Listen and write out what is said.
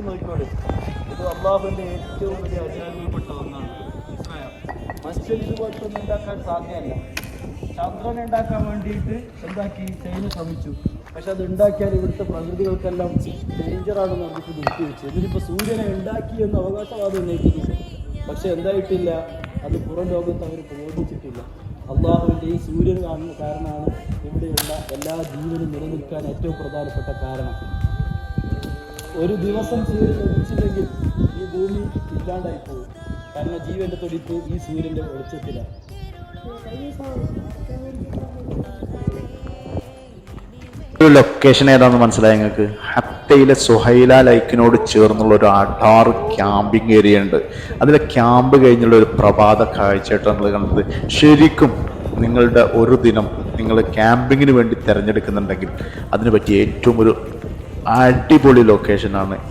ശരിക്കും നോക്കിക്കോളെ. ഇത് അള്ളാഹുവിൻ്റെ ഏറ്റവും വലിയ അജാനുവൽപ്പെട്ട ഒന്നാണ്. മനുഷ്യൻ ഇതുപോലത്തെ ഒന്നും ഉണ്ടാക്കാൻ സാധ്യമല്ല. ചന്ദ്രൻ ഉണ്ടാക്കാൻ വേണ്ടിയിട്ട് എന്താക്കി ചൈന ശ്രമിച്ചു. പക്ഷെ അത് ഉണ്ടാക്കിയാൽ ഇവിടുത്തെ പ്രകൃതികൾക്കെല്ലാം ഡേഞ്ചറാണെന്ന് പറഞ്ഞിട്ട് നിർത്തി വെച്ചു. ഇതിലിപ്പോൾ സൂര്യനെ ഉണ്ടാക്കി എന്ന് അവകാശവാദം ഉന്നയിക്കുന്നു. പക്ഷെ എന്തായിട്ടില്ല, അത് പുറം ലോകത്ത് അവർ പ്രയോഗിച്ചിട്ടില്ല. അള്ളാഹുവിൻ്റെ ഈ സൂര്യൻ കാണുന്ന കാരണമാണ് ഇവിടെയുള്ള എല്ലാ ജീവനും നിലനിൽക്കാൻ ഏറ്റവും പ്രധാനപ്പെട്ട കാരണം. ഒരു ദിവസം സൂര്യൻ ഒഴിച്ചില്ലെങ്കിൽ ഈ ഭൂമി ഇല്ലാണ്ടായി പോകും. കാരണം ജീവന്റെ തുടിപ്പ് ഈ സൂര്യന്റെ വെളിച്ചത്തിലാണ്. ലൊക്കേഷൻ ഏതാണെന്ന് മനസ്സിലായി നിങ്ങൾക്ക്? ഹത്തയിലെ സുഹൈല ലൈക്കിനോട് ചേർന്നുള്ള ഒരു അടാറ് ക്യാമ്പിംഗ് ഏരിയ ഉണ്ട്. അതിലെ ക്യാമ്പ് കഴിഞ്ഞുള്ള ഒരു പ്രഭാത കാഴ്ചയായിട്ട് നമ്മൾ കണ്ടത്. ശരിക്കും നിങ്ങളുടെ ഒരു ദിനം നിങ്ങൾ ക്യാമ്പിങ്ങിന് വേണ്ടി തിരഞ്ഞെടുക്കുന്നുണ്ടെങ്കിൽ അതിന് പറ്റിയ ഏറ്റവും ഒരു അടിപൊളി ലൊക്കേഷനാണ് ഈ